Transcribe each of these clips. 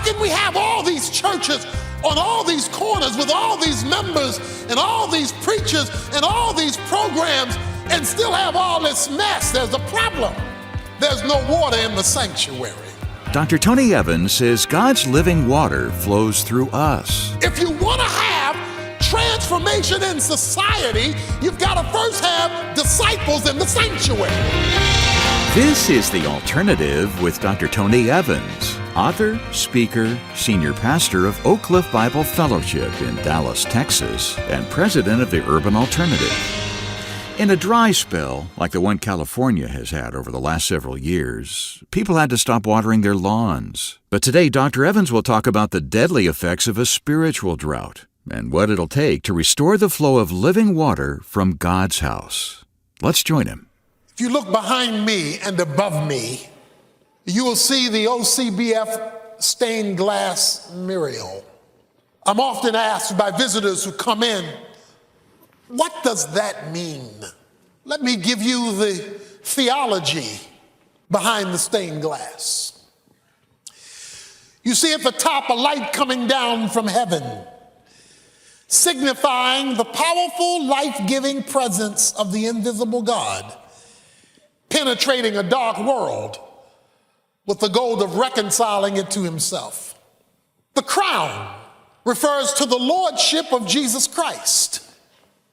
can we have all these churches on all these corners with all these members and all these preachers and all these programs and still have all this mess? There's a problem. There's no water in the sanctuary. Dr. Tony Evans says God's living water flows through us. If you want to have transformation in society, you've got to first have disciples in the sanctuary. This is The Alternative with Dr. Tony Evans, author, speaker, senior pastor of Oak Cliff Bible Fellowship in Dallas, Texas, and president of the Urban Alternative. In a dry spell, like the one California has had over the last several years, people had to stop watering their lawns. But today, Dr. Evans will talk about the deadly effects of a spiritual drought and what it'll take to restore the flow of living water from God's house. Let's join him. If you look behind me and above me, you will see the OCBF stained glass mural. I'm often asked by visitors who come in, what does that mean? Let me give you the theology behind the stained glass. You see at the top a light coming down from heaven, signifying the powerful, life-giving presence of the invisible God, penetrating a dark world with the goal of reconciling it to himself. The crown refers to the lordship of Jesus Christ,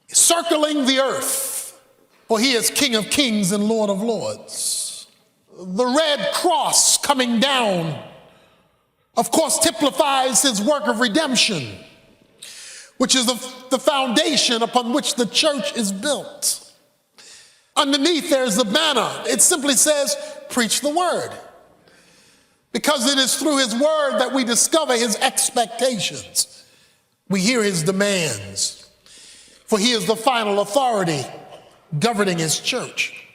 circling the earth, for he is King of Kings and Lord of Lords. The red cross coming down, of course, typifies his work of redemption, which is the foundation upon which the church is built. Underneath there's the banner. It simply says, preach the word. Because it is through his word that we discover his expectations. We hear his demands. For he is the final authority governing his church.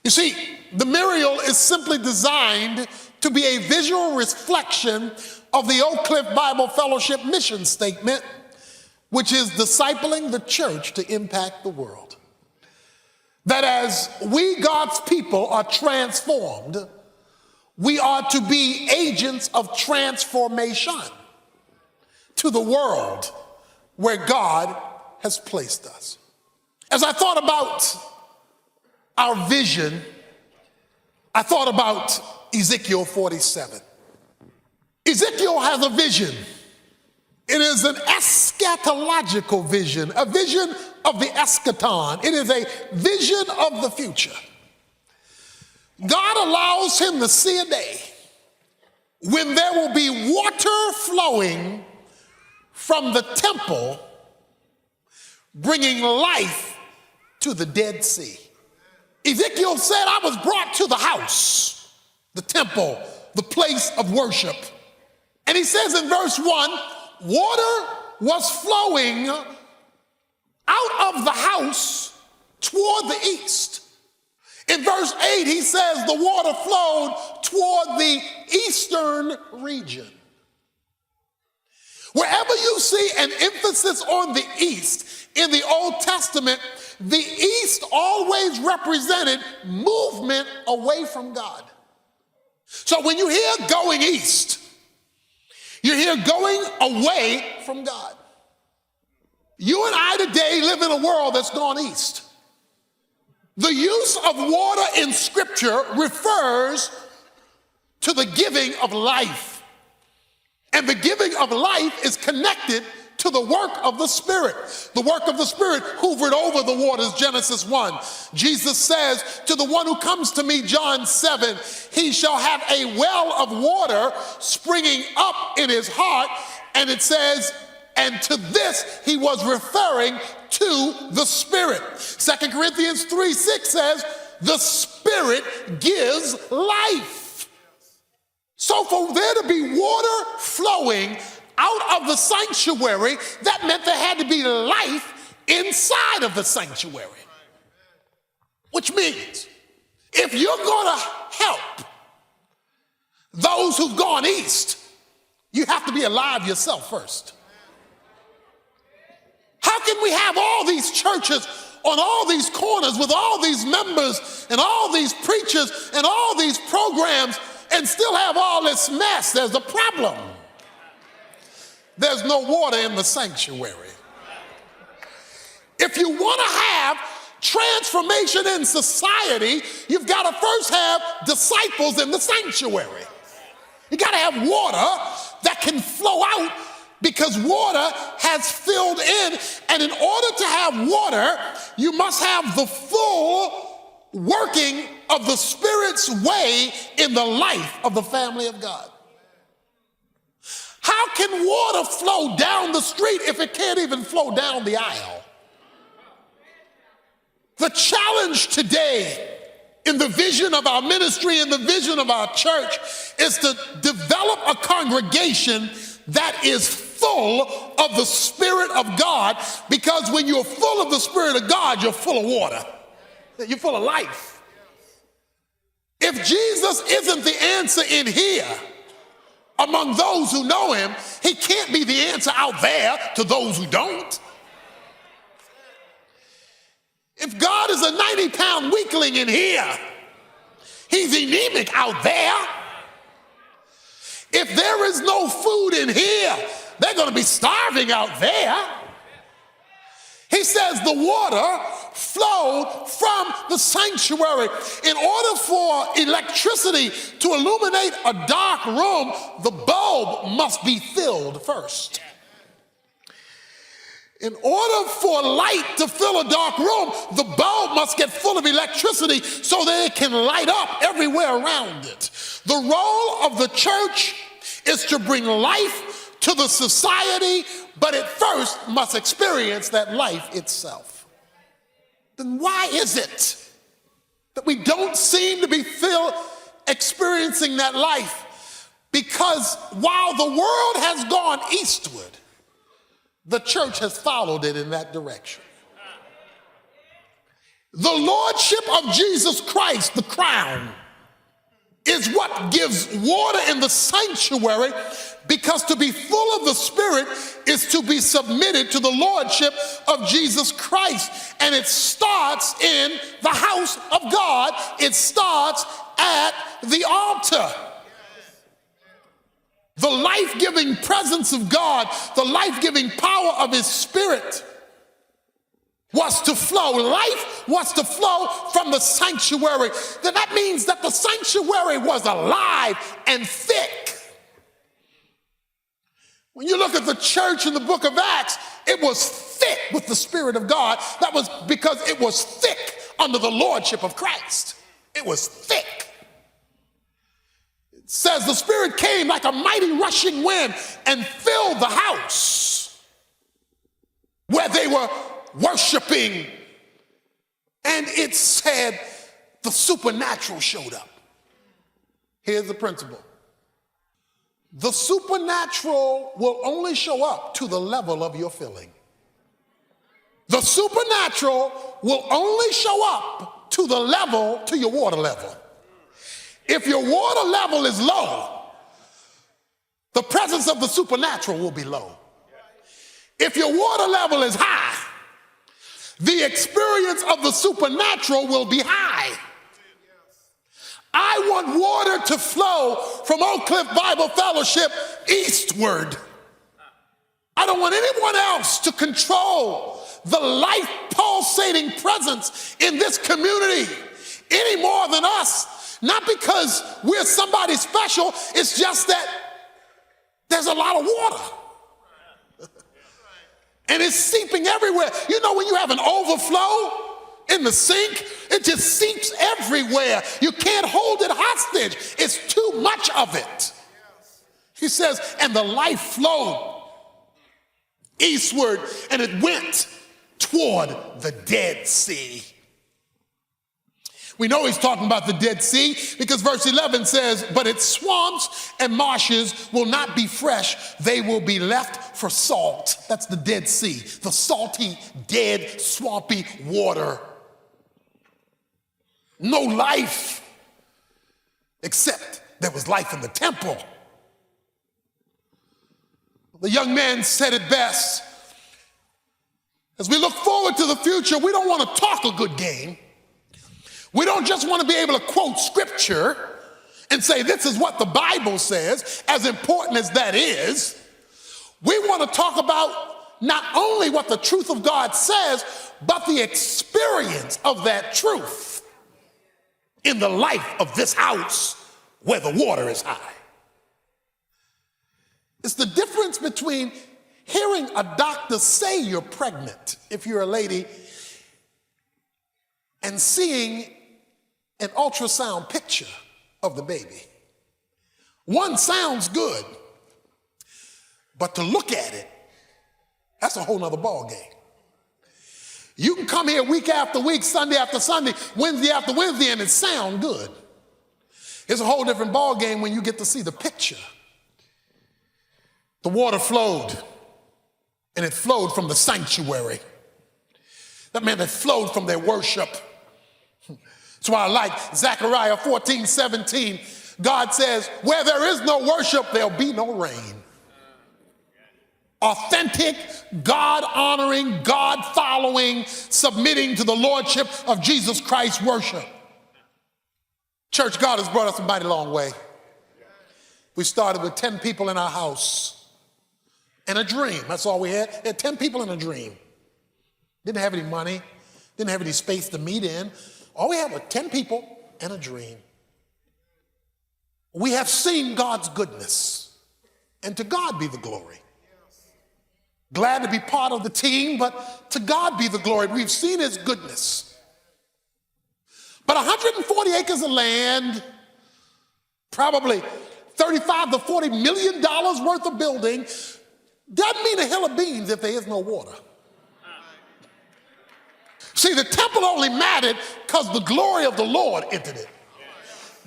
You see, the mural is simply designed to be a visual reflection of the Oak Cliff Bible Fellowship mission statement, which is discipling the church to impact the world. That as we, God's people, are transformed, we are to be agents of transformation to the world where God has placed us. As I thought about our vision, I thought about Ezekiel 47. Ezekiel has a vision. It is an eschatological vision, a vision of the eschaton. It is a vision of the future. God allows him to see a day when there will be water flowing from the temple, bringing life to the Dead Sea. Ezekiel said, I was brought to the house, the temple, the place of worship. And he says in verse 1, water was flowing out of the house toward the east. In verse 8, he says the water flowed toward the eastern region. Wherever you see an emphasis on the east in the Old Testament, the east always represented movement away from God. So when you hear going east, you hear going away from God. You and I today live in a world that's gone east. The use of water in Scripture refers to the giving of life. And the giving of life is connected to the work of the Spirit. The work of the Spirit hovered over the waters, Genesis 1. Jesus says, to the one who comes to me, John 7, he shall have a well of water springing up in his heart. And it says, and to this he was referring to the Spirit. 2 Corinthians 3:6 says, the Spirit gives life. So for there to be water flowing out of the sanctuary, that meant there had to be life inside of the sanctuary. Which means, if you're going to help those who've gone east, you have to be alive yourself first. How can we have all these churches on all these corners with all these members and all these preachers and all these programs and still have all this mess. There's a problem. There's no water in the sanctuary. If you want to have transformation in society, you've got to first have disciples in the sanctuary. You got to have water that can flow out, because water has filled in. And in order to have water, you must have the full working of the Spirit's way in the life of the family of God. How can water flow down the street if it can't even flow down the aisle? The challenge today in the vision of our ministry, in the vision of our church, is to develop a congregation that is full of the Spirit of God, because when you're full of the Spirit of God, you're full of water. You're full of life. If Jesus isn't the answer in here among those who know him, he can't be the answer out there to those who don't. If God is a 90-pound weakling in here, he's anemic out there. If there is no food in here, they're going to be starving out there. He says the water flowed from the sanctuary. In order for electricity to illuminate a dark room, the bulb must be filled first. In order for light to fill a dark room, the bulb must get full of electricity so that it can light up everywhere around it. The role of the church is to bring life to the society, but it first must experience that life itself. Then why is it that we don't seem to be experiencing that life? Because while the world has gone eastward, the church has followed it in that direction. The lordship of Jesus Christ, the crown, is what gives water in the sanctuary, because to be full of the Spirit is to be submitted to the lordship of Jesus Christ. And it starts in the house of God. It starts at the altar. The life-giving presence of God, the life-giving power of his Spirit was to flow. Life was to flow from the sanctuary. Then that means that the sanctuary was alive and thick. When you look at the church in the book of Acts, it was thick with the Spirit of God. That was because it was thick under the lordship of Christ. It was thick. It says the Spirit came like a mighty rushing wind and filled the house where they were worshiping. And it said the supernatural showed up. Here's the principle. The supernatural will only show up to the level of your filling. The supernatural will only show up to the level, to your water level. If your water level is low, the presence of the supernatural will be low. If your water level is high, the experience of the supernatural will be high. I want water to flow from Oak Cliff Bible Fellowship eastward. I don't want anyone else to control the life pulsating presence in this community any more than us. Not because we're somebody special, it's just that there's a lot of water. And it's seeping everywhere. You know, when you have an overflow in the sink, it just seeps everywhere. You can't hold it hostage. It's too much of it. He says, and the life flowed eastward, and it went toward the Dead Sea. We know he's talking about the Dead Sea because verse 11 says, but its swamps and marshes will not be fresh. They will be left for salt. That's the Dead Sea, the salty, dead, swampy water. No life, except there was life in the temple. The young man said it best. As we look forward to the future, we don't want to talk a good game. We don't just want to be able to quote scripture and say, this is what the Bible says, as important as that is, we want to talk about not only what the truth of God says, but the experience of that truth in the life of this house where the water is high. It's the difference between hearing a doctor say you're pregnant, if you're a lady, and seeing an ultrasound picture of the baby. One sounds good, but to look at it, that's a whole nother ball game. You can come here week after week, Sunday after Sunday, Wednesday after Wednesday, and it sound good. It's a whole different ball game when you get to see the picture. The water flowed, and it flowed from the sanctuary. That meant it flowed from their worship. That's why I like Zechariah 14:17. God says, where there is no worship, there'll be no rain. Authentic, God-honoring, God-following, submitting to the lordship of Jesus Christ worship. Church, God has brought us a mighty long way. We started with 10 people in our house and a dream. That's all we had. We had 10 people in a dream. Didn't have any money, didn't have any space to meet in. All we had were 10 people and a dream. We have seen God's goodness, and to God be the glory. Glad to be part of the team, but to God be the glory. We've seen his goodness. But 140 acres of land, probably $35 to $40 million worth of building, doesn't mean a hill of beans if there is no water. See, the temple only mattered because the glory of the Lord entered it.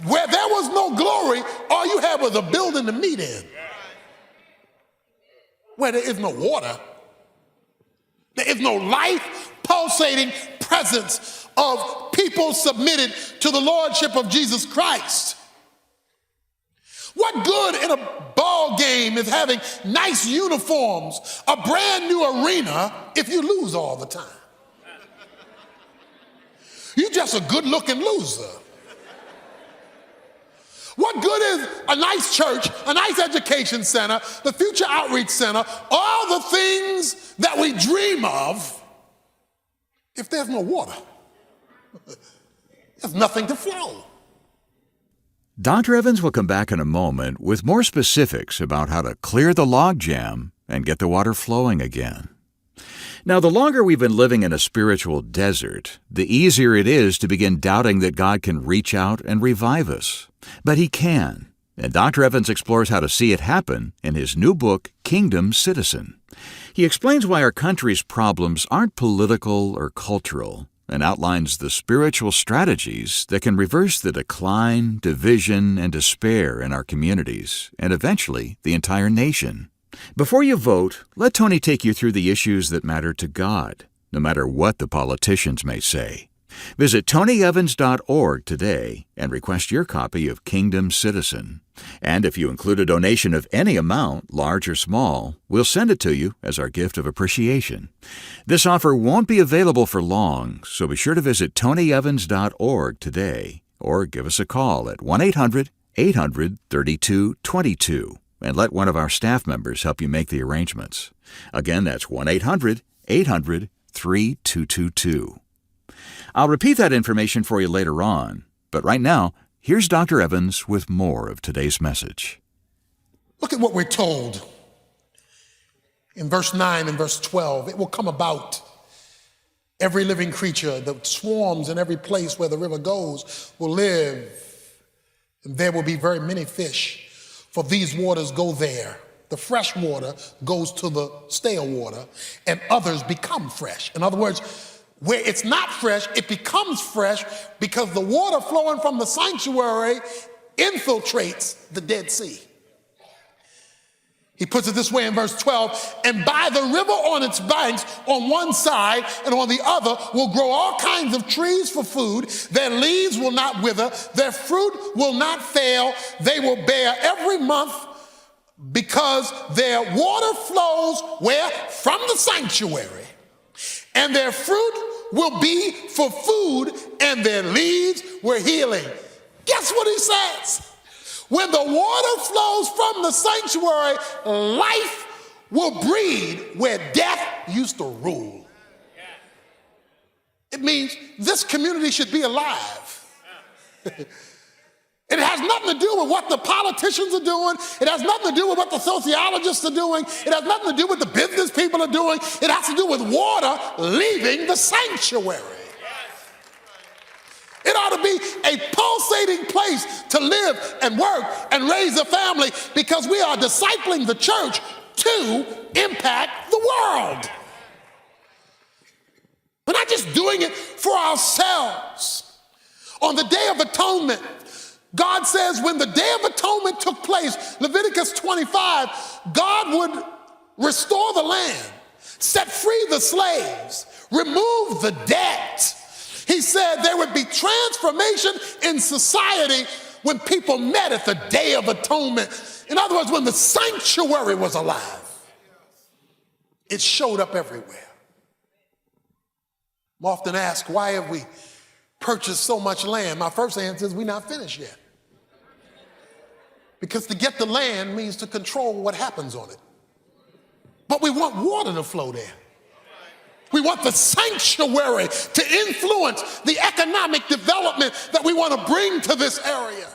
Where there was no glory, all you had was a building to meet in. Where there is no water, there is no life, pulsating presence of people submitted to the lordship of Jesus Christ. What good in a ball game is having nice uniforms, a brand new arena, if you lose all the time? You're just a good-looking loser. What good is a nice church, a nice education center, the Future Outreach Center, all the things that we dream of, if there's no water? There's nothing to flow. Dr. Evans will come back in a moment with more specifics about how to clear the logjam and get the water flowing again. Now, the longer we've been living in a spiritual desert, the easier it is to begin doubting that God can reach out and revive us. But he can, and Dr. Evans explores how to see it happen in his new book, Kingdom Citizen. He explains why our country's problems aren't political or cultural, and outlines the spiritual strategies that can reverse the decline, division, and despair in our communities, and eventually the entire nation. Before you vote, let Tony take you through the issues that matter to God, no matter what the politicians may say. Visit tonyevans.org today and request your copy of Kingdom Citizen. And if you include a donation of any amount, large or small, we'll send it to you as our gift of appreciation. This offer won't be available for long, so be sure to visit tonyevans.org today or give us a call at 1-800-800-3222 and let one of our staff members help you make the arrangements. Again, that's 1-800-800-3222. I'll repeat that information for you later on, but right now, here's Dr. Evans with more of today's message. Look at what we're told in verse 9 and verse 12. It will come about. Every living creature that swarms in every place where the river goes will live, and there will be very many fish, for these waters go there. The fresh water goes to the stale water, and others become fresh. In other words, where it's not fresh, it becomes fresh because the water flowing from the sanctuary infiltrates the Dead Sea. He puts it this way in verse 12, and by the river on its banks, on one side and on the other, will grow all kinds of trees for food. Their leaves will not wither, their fruit will not fail. They will bear every month because their water flows where? From the sanctuary. And their fruit will be for food, and their leaves were healing. Guess what he says? When the water flows from the sanctuary, life will breed where death used to rule. It means this community should be alive. It has nothing to do with what the politicians are doing. It has nothing to do with what the sociologists are doing. It has nothing to do with the business people are doing. It has to do with water leaving the sanctuary. It ought to be a pulsating place to live and work and raise a family, because we are discipling the church to impact the world. We're not just doing it for ourselves. On the Day of Atonement, God says when the Day of Atonement took place, Leviticus 25, God would restore the land, set free the slaves, remove the debt. He said there would be transformation in society when people met at the Day of Atonement. In other words, when the sanctuary was alive. It showed up everywhere. I'm often asked, why have we purchased so much land? My first answer is we're not finished yet. Because to get the land means to control what happens on it. But we want water to flow there. We want the sanctuary to influence the economic development that we want to bring to this area.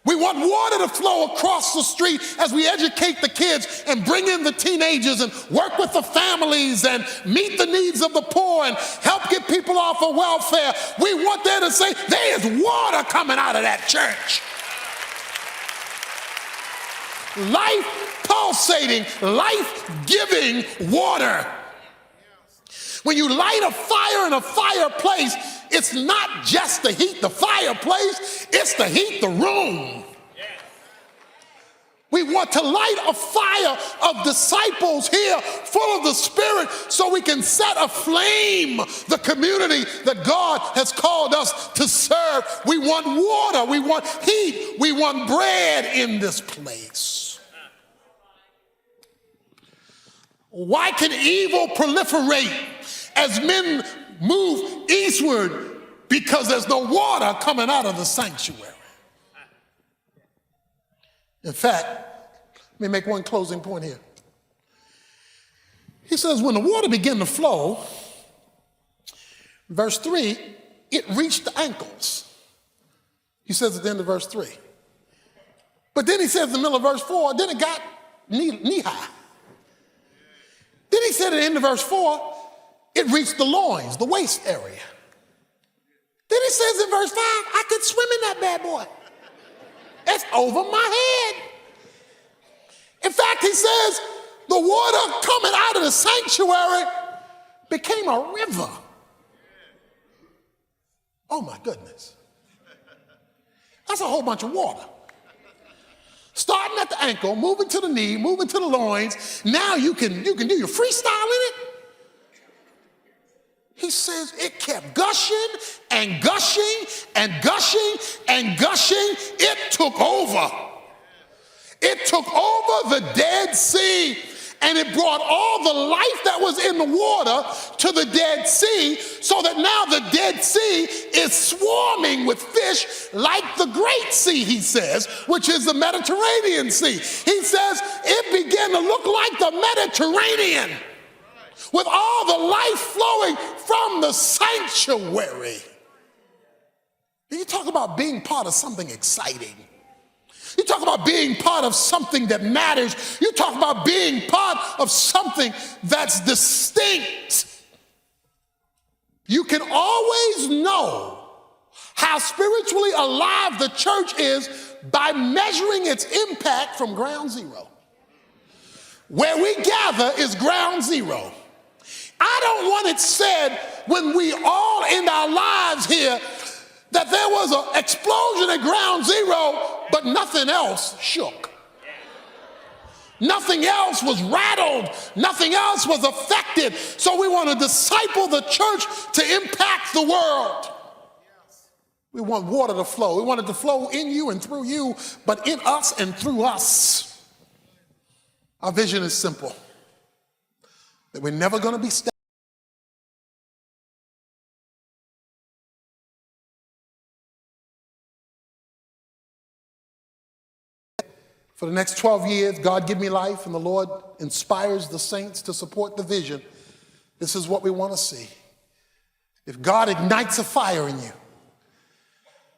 We want water to flow across the street as we educate the kids and bring in the teenagers and work with the families and meet the needs of the poor and help get people off of welfare. We want there to say, there is water coming out of that church. Life pulsating, life-giving water. When you light a fire in a fireplace, it's not just to heat the fireplace, it's to heat the room. We want to light a fire of disciples here full of the Spirit so we can set aflame the community that God has called us to serve. We want water, we want heat, we want bread in this place. Why can evil proliferate as men move eastward? Because there's no water coming out of the sanctuary. In fact, let me make one closing point here. He says, when the water began to flow, verse 3, it reached the ankles. He says at the end of verse 3. But then he says in the middle of verse 4, then it got knee high. Then he said at the end of verse 4, it reached the loins, the waist area. Then he says in verse 5, I could swim in that bad boy. It's over my head. In fact, he says the water coming out of the sanctuary became a river. Oh my goodness. That's a whole bunch of water. Starting at the ankle, moving to the knee, moving to the loins. Now you can do your freestyle in it. He says it kept gushing and gushing and gushing and gushing. It took over. It took over the Dead Sea, and it brought all the life that was in the water to the Dead Sea, so that now the Dead Sea is swarming with fish like the Great Sea, he says, which is the Mediterranean Sea. He says it began to look like the Mediterranean, with all the life flowing from the sanctuary. You talk about being part of something exciting. You talk about being part of something that matters. You talk about being part of something that's distinct. You can always know how spiritually alive the church is by measuring its impact from ground zero. Where we gather is ground zero. I don't want it said when we all in our lives here that there was an explosion at ground zero, but nothing else shook. Nothing else was rattled. Nothing else was affected. So we want to disciple the church to impact the world. We want water to flow. We want it to flow in you and through you, but in us and through us. Our vision is simple, that we're never going to be For the next 12 years, God give me life, and the Lord inspires the saints to support the vision. This is what we want to see. If God ignites a fire in you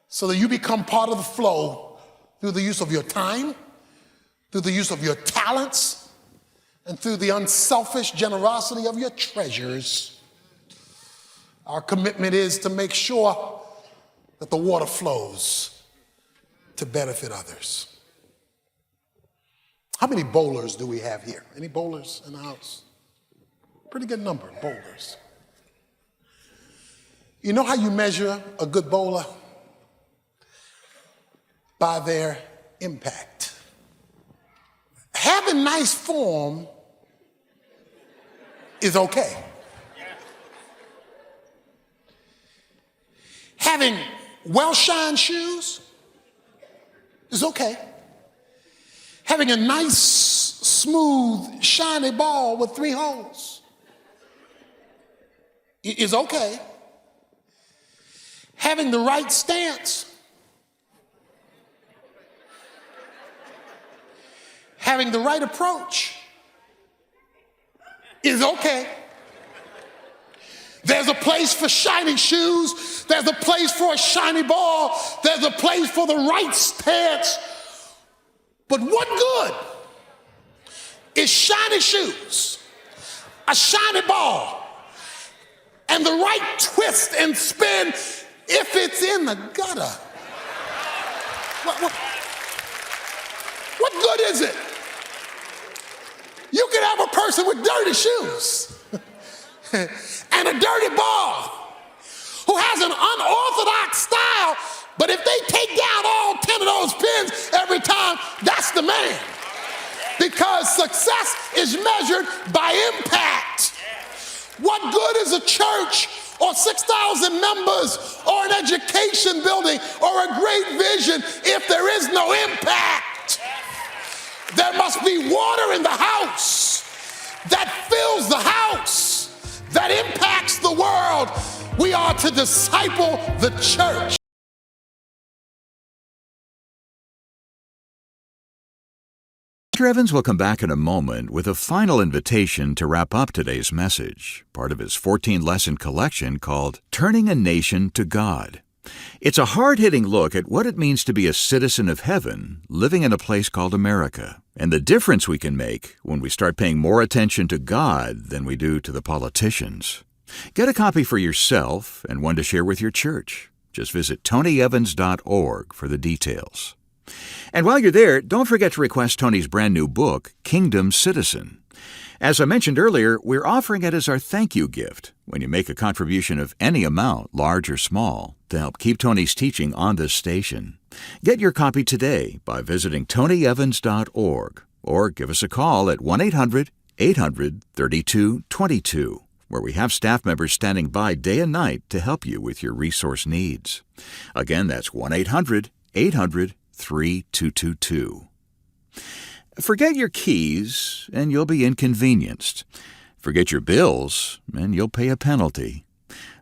so that you become part of the flow through the use of your time, through the use of your talents, and through the unselfish generosity of your treasures, our commitment is to make sure that the water flows to benefit others. How many bowlers do we have here? Any bowlers in the house? Pretty good number of bowlers. You know how you measure a good bowler? By their impact. Having nice form is okay. Having well-shined shoes is okay. Having a nice, smooth, shiny ball with 3 holes is okay. Having the right stance, having the right approach is okay. There's a place for shiny shoes. There's a place for a shiny ball. There's a place for the right stance. But what good is shiny shoes, a shiny ball, and the right twist and spin if it's in the gutter? What good is it? You can have a person with dirty shoes and a dirty ball who has an unorthodox style, but if they take down all 10 of those pins every time, that's the man. Because success is measured by impact. What good is a church or 6,000 members or an education building or a great vision if there is no impact? There must be water in the house that fills the house, that impacts the world. We are to disciple the church. Dr. Evans will come back in a moment with a final invitation to wrap up today's message, part of his 14-lesson collection called Turning a Nation to God. It's a hard-hitting look at what it means to be a citizen of heaven living in a place called America, and the difference we can make when we start paying more attention to God than we do to the politicians. Get a copy for yourself and one to share with your church. Just visit tonyevans.org for the details. And while you're there, don't forget to request Tony's brand new book, Kingdom Citizen. As I mentioned earlier, we're offering it as our thank you gift when you make a contribution of any amount, large or small, to help keep Tony's teaching on this station. Get your copy today by visiting tonyevans.org or give us a call at 1-800-800-3222, where we have staff members standing by day and night to help you with your resource needs. Again, that's 1-800-800-3222. Forget your keys, and you'll be inconvenienced. Forget your bills, and you'll pay a penalty.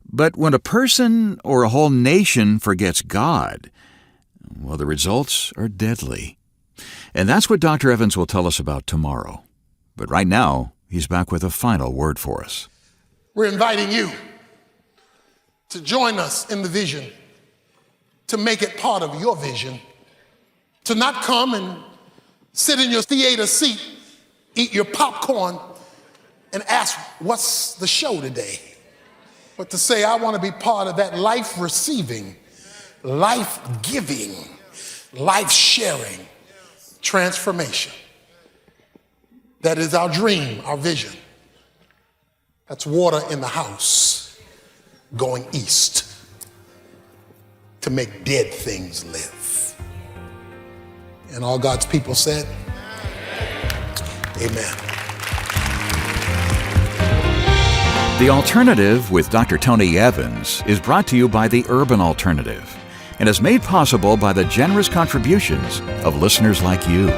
But when a person or a whole nation forgets God, well, the results are deadly. And that's what Dr. Evans will tell us about tomorrow. But right now, he's back with a final word for us. We're inviting you to join us in the vision, to make it part of your vision, to not come and sit in your theater seat, eat your popcorn, and ask, what's the show today? But to say, I want to be part of that life-receiving, life-giving, life-sharing transformation. That is our dream, our vision. That's water in the house going east to make dead things live. And all God's people said, amen. The Alternative with Dr. Tony Evans is brought to you by the Urban Alternative and is made possible by the generous contributions of listeners like you.